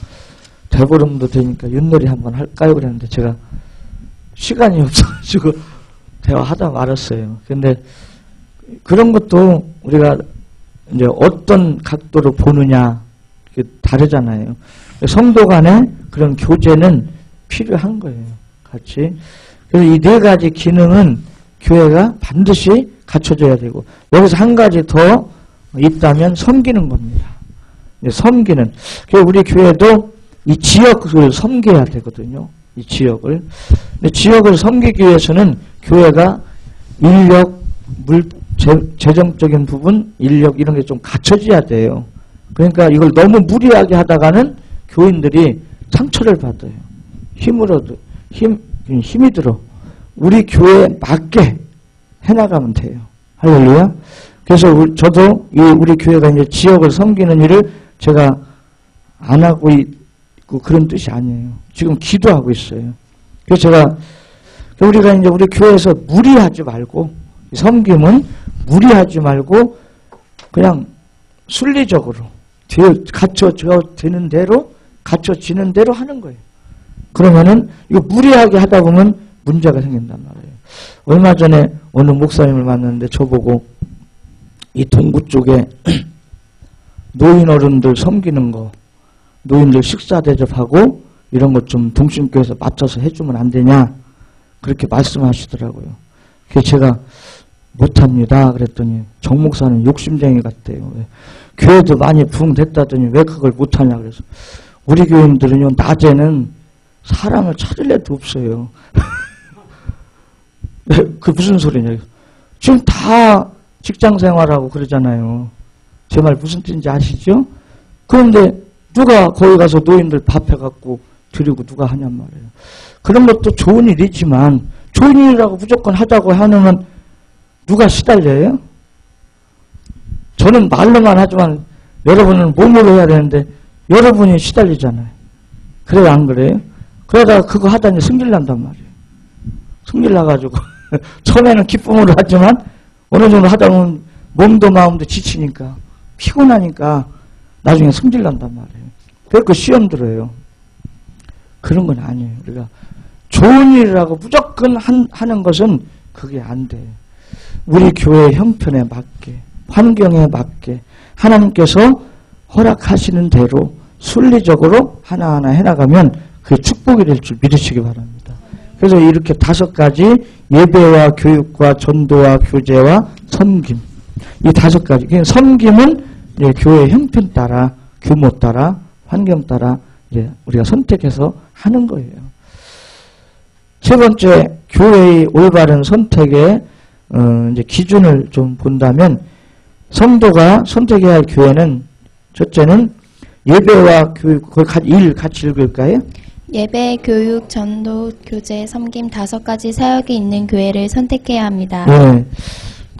대보름도 되니까 윷놀이 한번 할까요? 그랬는데 제가 시간이 없어가지고 대화하다 말았어요. 근데 그런 것도 우리가 이제 어떤 각도로 보느냐 다르잖아요. 성도 간에 그런 교제는 필요한 거예요. 같이. 그래서 이 네 가지 기능은 교회가 반드시 갖춰져야 되고, 여기서 한 가지 더 있다면 섬기는 겁니다. 섬기는. 그래서 우리 교회도 이 지역을 섬겨야 되거든요. 이 지역을. 근데 지역을 섬기기 위해서는 교회가 인력, 재정적인 부분, 인력 이런 게 좀 갖춰져야 돼요. 그러니까 이걸 너무 무리하게 하다가는 교인들이 상처를 받아요. 힘이 들어. 우리 교회에 맞게 해나가면 돼요. 할렐루야. 그래서 저도 우리 교회가 이제 지역을 섬기는 일을 제가 안 하고 있고 그런 뜻이 아니에요. 지금 기도하고 있어요. 그래서 우리가 이제 우리 교회에서 무리하지 말고, 섬김은 무리하지 말고 그냥 순리적으로 갖춰지는 대로 하는 거예요. 그러면은 이거 무리하게 하다 보면 문제가 생긴단 말이에요. 얼마 전에 어느 목사님을 만났는데 저보고 이 동구 쪽에 노인 어른들 섬기는 거, 노인들 식사 대접하고 이런 것 좀 동신교에서 맞춰서 해주면 안 되냐 그렇게 말씀하시더라고요. 그래서 제가 못합니다 그랬더니 정 목사는 욕심쟁이 같대요. 교회도 많이 부흥됐다더니 왜 그걸 못하냐 그래서 우리 교인들은요 낮에는 사람을 찾을 애도 없어요. 그 무슨 소리냐. 지금 다 직장생활하고 그러잖아요. 제 말 무슨 뜻인지 아시죠? 그런데 누가 거기 가서 노인들 밥 해갖고 드리고 누가 하냔 말이에요. 그런 것도 좋은 일이지만 좋은 일이라고 무조건 하자고 하면 누가 시달려요? 저는 말로만 하지만 여러분은 몸으로 해야 되는데 여러분이 시달리잖아요. 그래요 안 그래요? 그러다가 그거 하다니 승질난단 말이에요. 승질나가지고 처음에는 기쁨으로 하지만 어느 정도 하다 보면 몸도 마음도 지치니까 피곤하니까 나중에 승질난단 말이에요. 그래서 시험 들어요. 그런 건 아니에요. 우리가 좋은 일이라고 무조건 하는 것은 그게 안 돼요. 우리 교회 형편에 맞게, 환경에 맞게 하나님께서 허락하시는 대로 순리적으로 하나하나 해나가면 그게 축복이 될 줄 믿으시기 바랍니다. 그래서 이렇게 5가지 예배와 교육과 전도와 교제와 섬김 이 5가지. 그러니까 섬김은 이제 교회 형편 따라 규모 따라 환경 따라 이제 우리가 선택해서 하는 거예요. 세 번째 교회의 올바른 선택의 이제 기준을 좀 본다면 성도가 선택해야 할 교회는 첫째는 예배와 교육 거기 같이 읽을까요? 예배, 교육, 전도, 교제, 섬김 5가지 사역이 있는 교회를 선택해야 합니다. 네.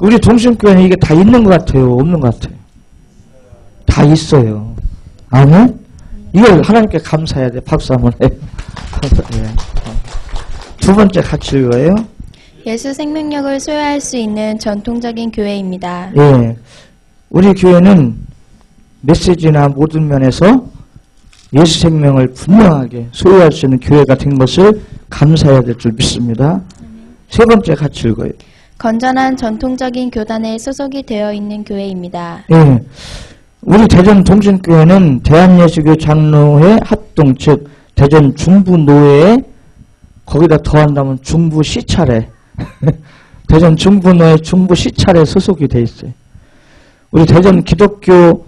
우리 동심교회는 이게 다 있는 것 같아요? 없는 것 같아요? 다 있어요. 아멘? 이걸 하나님께 감사해야 돼. 박수 한번 해요. 네. 두 번째 같이 읽어요. 예수 생명력을 소유할 수 있는 전통적인 교회입니다. 예. 우리 교회는 메시지나 모든 면에서 예수 생명을 분명하게 소유할 수 있는 교회가 된 것을 감사해야 될 줄 믿습니다. 세 번째 같이 읽어요. 건전한 전통적인 교단에 소속이 되어 있는 교회입니다. 예. 우리 대전 동신교회는 대한예수교 장로회 합동 즉 대전 중부노회에 거기다 더한다면 중부시찰에 대전 중부노회 중부시찰에 소속이 돼 있어요. 우리 대전 기독교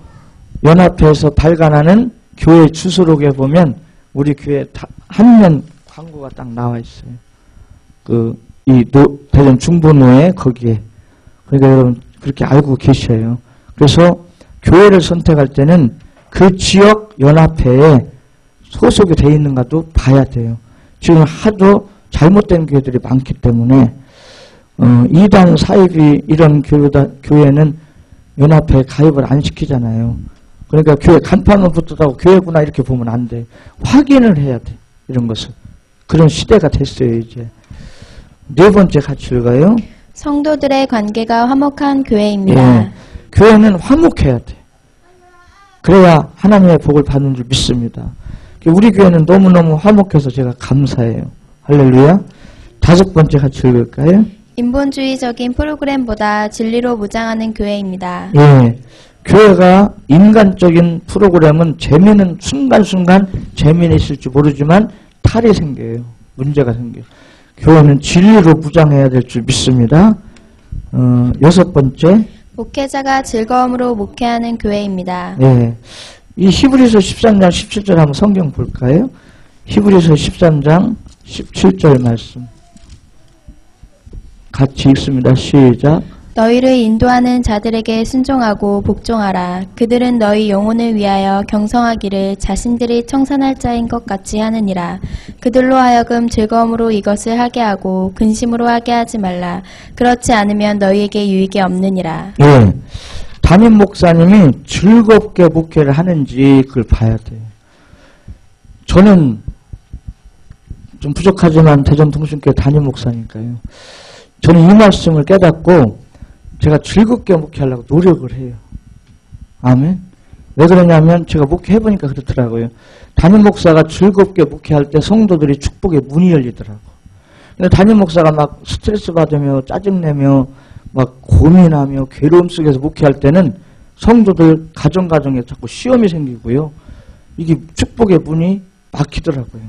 연합회에서 발간하는 교회 주소록에 보면 우리 교회 한면 광고가 딱 나와 있어요. 대전 중부노회 거기에. 그러니까 여러분 그렇게 알고 계셔요. 그래서 교회를 선택할 때는 그 지역 연합회에 소속이 돼 있는가도 봐야 돼요. 지금 하도 잘못된 교회들이 많기 때문에 이단 사입이 이런 교회는 연합회에 가입을 안 시키잖아요. 그러니까 교회 간판만 붙었다고 교회구나 이렇게 보면 안 돼. 확인을 해야 돼. 이런 것을. 그런 시대가 됐어요 이제. 네 번째 같이 읽어요. 성도들의 관계가 화목한 교회입니다. 예. 교회는 화목해야 돼. 그래야 하나님의 복을 받는 줄 믿습니다. 우리 교회는 너무너무 화목해서 제가 감사해요. 할렐루야. 5번째 같이 읽을까요? 인본주의적인 프로그램보다 진리로 무장하는 교회입니다. 예. 교회가 인간적인 프로그램은 재미는 순간순간 재미는 있을지 모르지만 탈이 생겨요. 문제가 생겨요. 교회는 진리로 무장해야 될 줄 믿습니다. 6번째. 목회자가 즐거움으로 목회하는 교회입니다. 예. 이 히브리서 13장 17절 한번 성경 볼까요? 히브리서 13장 17절 말씀. 같이 읽습니다. 시작. 너희를 인도하는 자들에게 순종하고 복종하라. 그들은 너희 영혼을 위하여 경성하기를 자신들이 청산할 자인 것 같이 하느니라. 그들로 하여금 즐거움으로 이것을 하게 하고 근심으로 하게 하지 말라. 그렇지 않으면 너희에게 유익이 없느니라. 예. 담임 목사님이 즐겁게 목회를 하는지 그걸 봐야 돼요. 저는 좀 부족하지만 대전통신교회 담임 목사니까요. 저는 이 말씀을 깨닫고 제가 즐겁게 목회하려고 노력을 해요. 아멘. 왜 그러냐면 제가 목회해보니까 그렇더라고요. 담임 목사가 즐겁게 목회할 때 성도들이 축복의 문이 열리더라고. 근데 담임 목사가 막 스트레스 받으며 짜증내며 막 고민하며 괴로움 속에서 목회할 때는 성도들 가정에 자꾸 시험이 생기고요. 이게 축복의 문이 막히더라고요.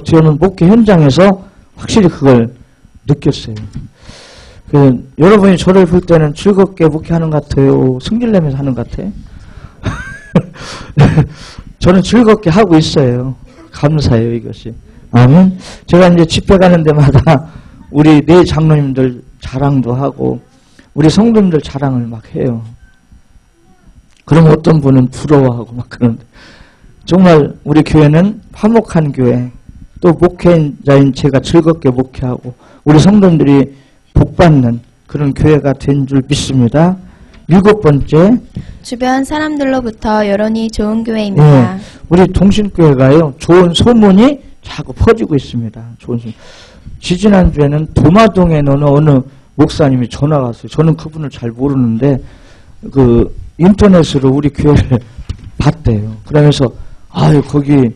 저는 목회 현장에서 확실히 그걸 느꼈어요. 여러분이 저를 볼 때는 즐겁게 목회하는 것 같아요? 승질 내면서 하는 것 같아요? 저는 즐겁게 하고 있어요. 감사해요, 이것이. 아멘. 제가 이제 집회 가는 데마다 우리 네 장로님들 자랑도 하고 우리 성도님들 자랑을 막 해요. 그럼 어떤 분은 부러워하고 막 그러는데 정말 우리 교회는 화목한 교회, 또 목회자인 제가 즐겁게 목회하고 우리 성도님들이 복받는 그런 교회가 된 줄 믿습니다. 7번째, 주변 사람들로부터 여론이 좋은 교회입니다. 우리 동신교회가요 좋은 소문이 자꾸 퍼지고 있습니다. 좋은 소문. 지지난주에는 도마동에 어느 목사님이 전화가 왔어요. 저는 그분을 잘 모르는데 그 인터넷으로 우리 교회를 봤대요. 그러면서 거기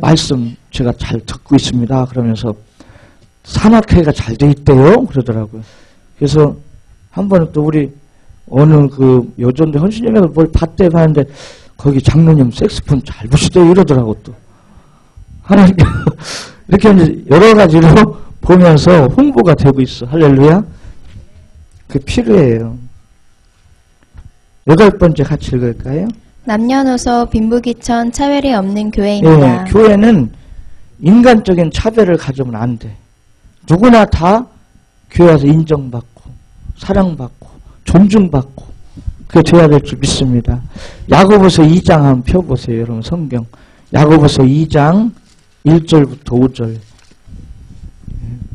말씀 제가 잘 듣고 있습니다. 그러면서 산악회가 잘 돼 있대요. 그러더라고요. 그래서 한 번은 또 우리 어느 그 여전대 헌신님에서 뭘 봤대 하는데 거기 장로님 색스폰 잘 부시대요. 이러더라고 또. 하나님 이렇게 이제 여러 가지로 보면서 홍보가 되고 있어. 할렐루야. 그게 필요해요. 8번째 같이 읽을까요? 남녀노소 빈부귀천 차별이 없는 교회입니다. 교회는 인간적인 차별을 가지면 안 돼. 누구나 다 교회 와서 인정받고 사랑받고 존중받고 그게 돼야 될 줄 믿습니다. 야고보서 2장 한번 펴보세요. 여러분 성경 야고보서 2장 1절부터 5절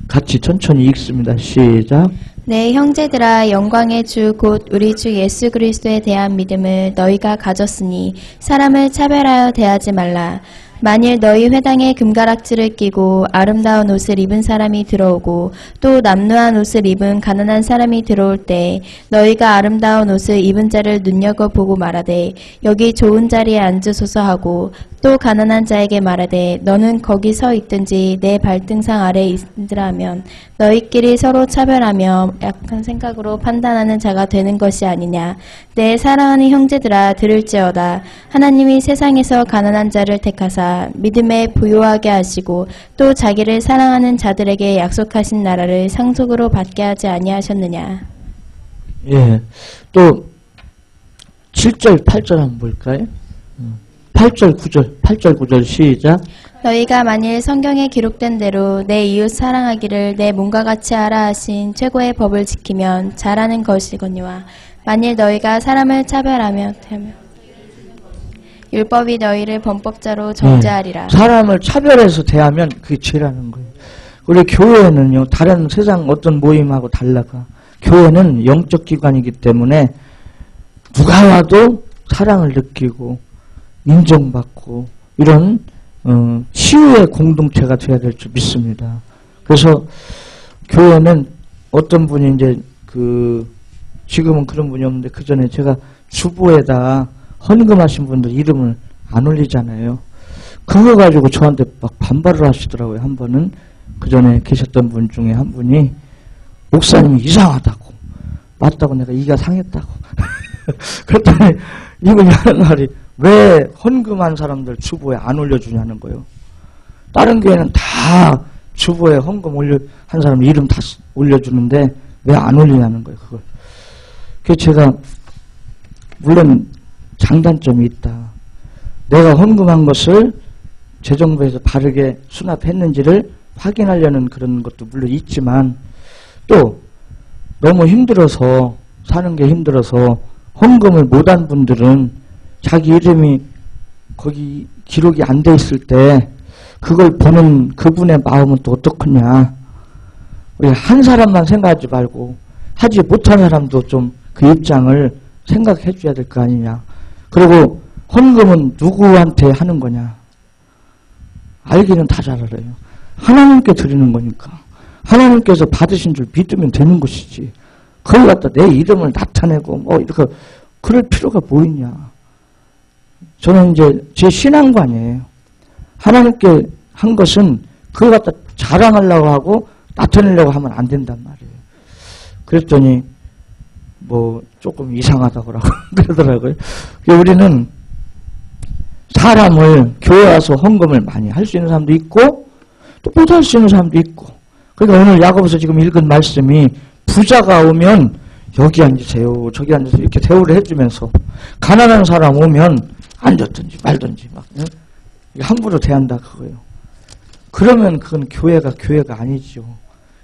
같이 천천히 읽습니다. 시작. 내 형제들아 영광의 주 곧 우리 주 예수 그리스도에 대한 믿음을 너희가 가졌으니 사람을 차별하여 대하지 말라. 만일 너희 회당에 금가락지를 끼고 아름다운 옷을 입은 사람이 들어오고 또 남루한 옷을 입은 가난한 사람이 들어올 때 너희가 아름다운 옷을 입은 자를 눈여겨보고 말하되 여기 좋은 자리에 앉으소서 하고 또 가난한 자에게 말하되 너는 거기 서 있든지 내 발등상 아래 있으라 하면 너희끼리 서로 차별하며 약한 생각으로 판단하는 자가 되는 것이 아니냐. 내 사랑하는 형제들아 들을지어다. 하나님이 세상에서 가난한 자를 택하사 믿음에 부요하게 하시고 또 자기를 사랑하는 자들에게 약속하신 나라를 상속으로 받게 하지 아니하셨느냐. 예. 또 7절 8절 한번 볼까요? 8절 9절 시작. 너희가 만일 성경에 기록된 대로 내 이웃 사랑하기를 내 몸과 같이 하라 하신 최고의 법을 지키면 잘하는 것이거니와 만일 너희가 사람을 차별하며 율법이 너희를 범법자로 정죄하리라. 사람을 차별해서 대하면 그게 죄라는 거예요. 우리 교회는요 다른 세상 어떤 모임하고 달라가 교회는 영적 기관이기 때문에 누가 와도 사랑을 느끼고 인정받고 이런 치유의 공동체가 돼야 될 줄 믿습니다. 그래서 교회는 어떤 분이 이제 지금은 그런 분이 없는데 그 전에 제가 주보에다 헌금하신 분들 이름을 안 올리잖아요. 그거 가지고 저한테 막 반발을 하시더라고요. 한 번은 그 전에 계셨던 분 중에 한 분이 목사님이 이상하다고 맞다고 내가 이가 상했다고 그랬더니 이분이 하는 말이 왜 헌금한 사람들 주보에 안 올려주냐는 거예요. 다른 교회는 다 주보에 헌금 한 사람 이름 다 올려주는데 왜 안 올리냐는 거예요. 그걸. 그래서 제가 물론 장단점이 있다. 내가 헌금한 것을 재정부에서 바르게 수납했는지를 확인하려는 그런 것도 물론 있지만 또 너무 힘들어서 사는 게 힘들어서 헌금을 못한 분들은 자기 이름이 거기 기록이 안 돼 있을 때 그걸 보는 그분의 마음은 또 어떻겠냐. 우리 한 사람만 생각하지 말고 하지 못한 사람도 좀 그 입장을 생각해 줘야 될 거 아니냐. 그리고 헌금은 누구한테 하는 거냐. 알기는 다 잘 알아요. 하나님께 드리는 거니까. 하나님께서 받으신 줄 믿으면 되는 것이지. 그걸 갖다 내 이름을 나타내고 뭐 이렇게 그럴 필요가 뭐 있냐. 저는 이제 제 신앙관이에요. 하나님께 한 것은 그걸 갖다 자랑하려고 하고 나타내려고 하면 안 된단 말이에요. 그랬더니 뭐 조금 이상하다고 그러더라고요. 우리는 사람을 교회 와서 헌금을 많이 할 수 있는 사람도 있고 또 못 할 수 있는 사람도 있고. 그러니까 오늘 야고보서 지금 읽은 말씀이 부자가 오면 여기 앉으세요 저기 앉으세요 이렇게 대우를 해주면서 가난한 사람 오면 앉았든지 말든지 막 함부로 대한다 그거예요. 그러면 그건 교회가 아니죠.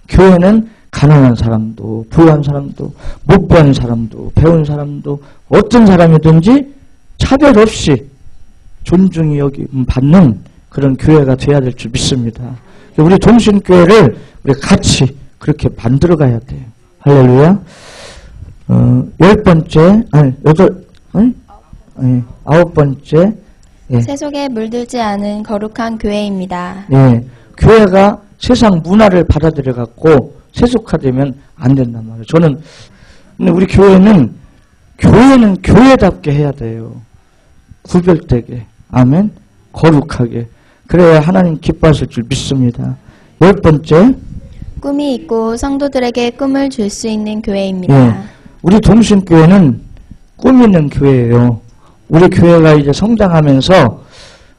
교회는 가난한 사람도 부유한 사람도 못 배운 사람도 배운 사람도 어떤 사람이든지 차별 없이 존중이 여기 받는 그런 교회가 돼야 될 줄 믿습니다. 우리 동신교회를 우리 같이 그렇게 만들어 가야 돼요. 할렐루야. 10번째, 아니, 9번째. 예. 세속에 물들지 않은 거룩한 교회입니다. 예. 교회가 세상 문화를 받아들여 갖고 세속화되면 안 된단 말이에요. 근데 우리 교회는 교회답게 해야 돼요. 구별되게. 아멘. 거룩하게. 그래야 하나님 기뻐하실 줄 믿습니다. 10번째. 꿈이 있고 성도들에게 꿈을 줄 수 있는 교회입니다. 예. 우리 동신교회는 꿈 있는 교회예요. 우리 교회가 이제 성장하면서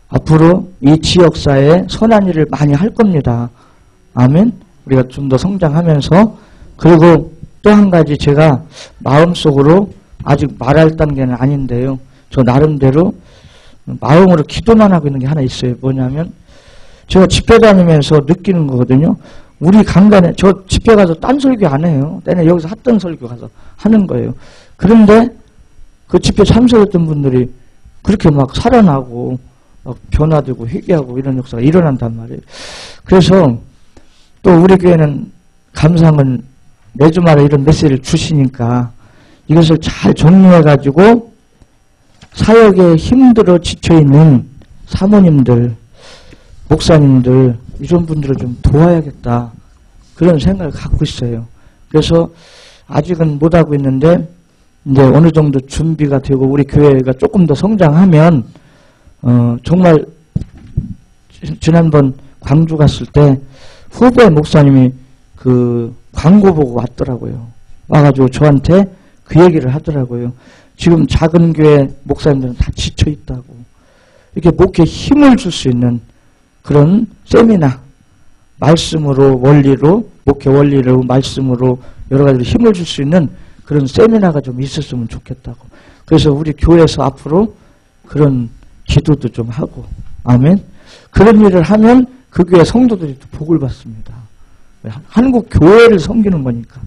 앞으로 이 지역사회에 선한 일을 많이 할 겁니다. 아멘. 우리가 좀 더 성장하면서 그리고 또 한 가지 제가 마음속으로 아직 말할 단계는 아닌데요. 저 나름대로 마음으로 기도만 하고 있는 게 하나 있어요. 뭐냐면 제가 집회 다니면서 느끼는 거거든요. 우리 강단에 저 집회 가서 딴 설교 안 해요. 내가 여기서 했던 설교 가서 하는 거예요. 그런데 그 집회 참석했던 분들이 그렇게 막 살아나고 막 변화되고 회개하고 이런 역사가 일어난단 말이에요. 그래서 또 우리 교회는 감상은 매주마다 이런 메시지를 주시니까 이것을 잘 정리해가지고 사역에 힘들어 지쳐있는 사모님들, 목사님들 이런 분들을 좀 도와야겠다 그런 생각을 갖고 있어요. 그래서 아직은 못하고 있는데 이제 어느 정도 준비가 되고 우리 교회가 조금 더 성장하면 정말 지난번 광주 갔을 때 후배 목사님이 그 광고 보고 왔더라고요. 와가지고 저한테 그 얘기를 하더라고요. 지금 작은 교회 목사님들은 다 지쳐있다고. 이렇게 목회에 힘을 줄 수 있는 그런 세미나, 말씀으로 원리로, 목회 원리로 말씀으로 여러 가지로 힘을 줄 수 있는 그런 세미나가 좀 있었으면 좋겠다고. 그래서 우리 교회에서 앞으로 그런 기도도 좀 하고, 아멘. 그런 일을 하면 그 교회 성도들이 또 복을 받습니다. 한국 교회를 섬기는 거니까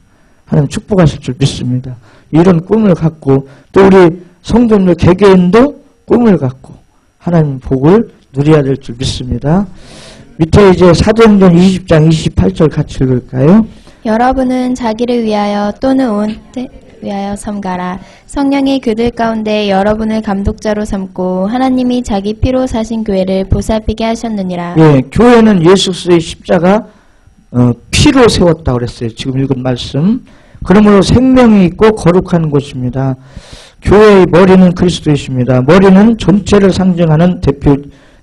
하나님 축복하실 줄 믿습니다. 이런 꿈을 갖고 또 우리 성도님들 개개인도 꿈을 갖고 하나님 복을 누려야 될 줄 믿습니다. 밑에 이제 사도행전 20장 28절 같이 읽을까요? 여러분은 자기를 위하여 또는 온 위하여 섬가라. 성령이 그들 가운데 여러분을 감독자로 삼고 하나님이 자기 피로 사신 교회를 보살피게 하셨느니라. 예, 교회는 예수 그리스도의 십자가 피로 세웠다 그랬어요. 지금 읽은 말씀. 그러므로 생명이 있고 거룩한 곳입니다. 교회의 머리는 그리스도이십니다. 머리는 전체를 상징하는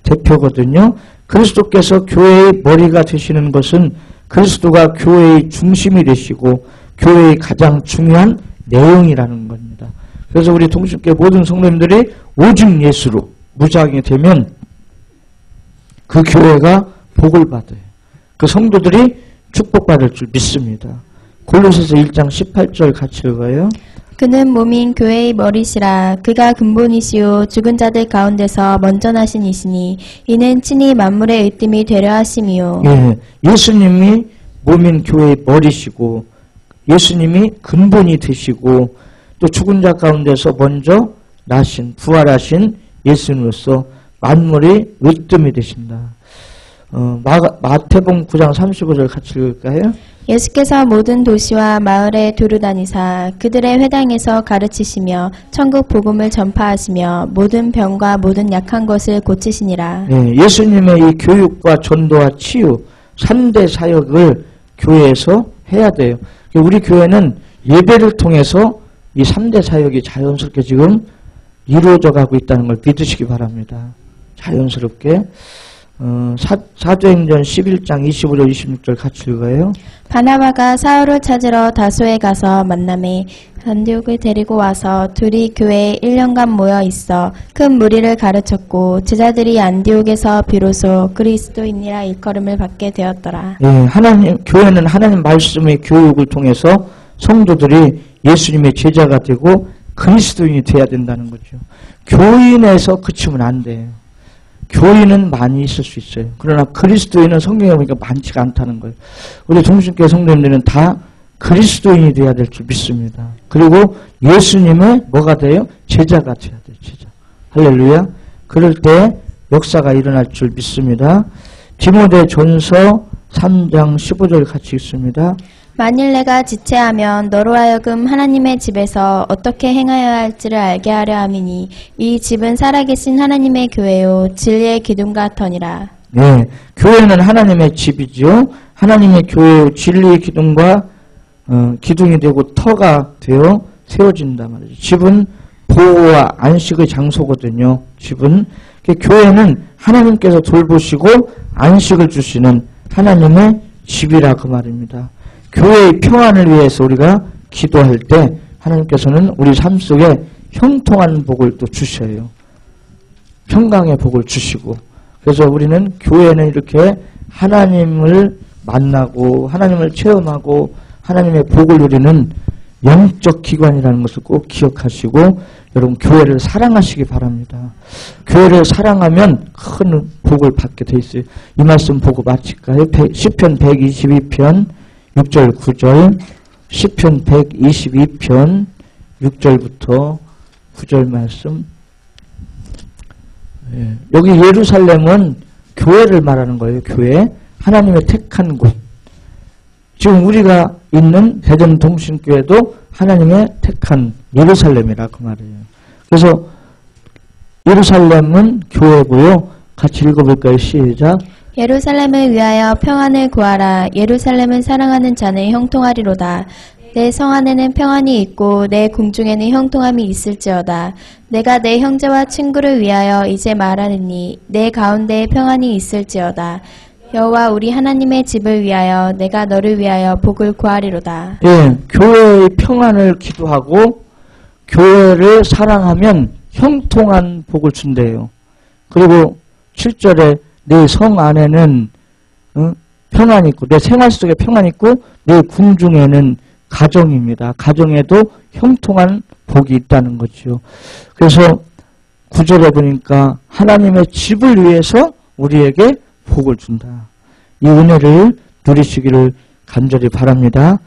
대표거든요. 그리스도께서 교회의 머리가 되시는 것은 그리스도가 교회의 중심이 되시고 교회의 가장 중요한 내용이라는 겁니다. 그래서 우리 동신교회 모든 성도님들이 오직 예수로 무장이 되면 그 교회가 복을 받아요. 그 성도들이 축복받을 줄 믿습니다. 골로새서 1장 18절 같이 읽어요. 그는 몸인 교회의 머리시라. 그가 근본이시요 죽은 자들 가운데서 먼저 나신 이시니 이는 친히 만물의 으뜸이 되려 하심이요. 예, 예수님이 몸인 교회의 머리시고 예수님이 근본이 되시고 또 죽은 자 가운데서 먼저 나신 부활하신 예수님으로서 만물이 으뜸이 되신다. 마태복음 9장 35절 같이 읽을까요? 예수께서 모든 도시와 마을에 두루 다니사 그들의 회당에서 가르치시며 천국 복음을 전파하시며 모든 병과 모든 약한 것을 고치시니라. 예수님의 이 교육과 전도와 치유 3대 사역을 교회에서 해야 돼요. 우리 교회는 예배를 통해서 이 3대 사역이 자연스럽게 지금 이루어져 가고 있다는 걸 믿으시기 바랍니다. 자연스럽게. 사도행전 11장 25절 26절 같이 읽어요. 바나바가 사울을 찾으러 다소에 가서 만남에 안디옥을 데리고 와서 둘이 교회에 1년간 모여 있어 큰 무리를 가르쳤고 제자들이 안디옥에서 비로소 그리스도인이라 일컬음을 받게 되었더라. 교회는 하나님 말씀의 교육을 통해서 성도들이 예수님의 제자가 되고 그리스도인이 돼야 된다는 거죠. 교인에서 그치면 안 돼요. 교인은 많이 있을 수 있어요. 그러나 그리스도인은 성경에 보니까 많지가 않다는 거예요. 우리 동신교회 성도님들은 다 그리스도인이 돼야 될 줄 믿습니다. 그리고 예수님의 뭐가 돼요? 제자가 돼야 돼요. 제자. 할렐루야. 그럴 때 역사가 일어날 줄 믿습니다. 디모데전서 3장 15절 같이 읽습니다. 만일 내가 지체하면 너로 하여금 하나님의 집에서 어떻게 행하여야 할지를 알게 하려 함이니 이 집은 살아계신 하나님의 교회요 진리의 기둥 같으니라. 교회는 하나님의 집이죠. 하나님의 교회요 진리의 기둥과 기둥이 되고 터가 되어 세워진단 말이죠. 집은 보호와 안식의 장소거든요. 집은 교회는 하나님께서 돌보시고 안식을 주시는 하나님의 집이라 그 말입니다. 교회의 평안을 위해서 우리가 기도할 때 하나님께서는 우리 삶 속에 형통한 복을 또 주셔요. 평강의 복을 주시고 그래서 우리는 교회는 이렇게 하나님을 만나고 하나님을 체험하고 하나님의 복을 누리는 영적 기관이라는 것을 꼭 기억하시고 여러분 교회를 사랑하시기 바랍니다. 교회를 사랑하면 큰 복을 받게 돼 있어요. 이 말씀 보고 마칠까요? 시편 122편 6절 9절 시편 122편 6절부터 9절 말씀. 여기 예루살렘은 교회를 말하는 거예요. 교회. 하나님의 택한 곳. 지금 우리가 있는 대전동신교회도 하나님의 택한 예루살렘이라 그 말이에요. 그래서 예루살렘은 교회고요. 같이 읽어볼까요? 시작. 예루살렘을 위하여 평안을 구하라. 예루살렘을 사랑하는 자는 형통하리로다. 내 성 안에는 평안이 있고 내 궁중에는 형통함이 있을지어다. 내가 내 형제와 친구를 위하여 이제 말하느니 내 가운데에 평안이 있을지어다. 여호와 우리 하나님의 집을 위하여 내가 너를 위하여 복을 구하리로다. 교회의 평안을 기도하고 교회를 사랑하면 형통한 복을 준대요. 그리고 7절에 내 성 안에는 평안이 있고 내 생활 속에 평안이 있고 내 궁중에는 가정입니다. 가정에도 형통한 복이 있다는 거죠. 그래서 9절에 보니까 하나님의 집을 위해서 우리에게 복을 준다. 이 은혜를 누리시기를 간절히 바랍니다.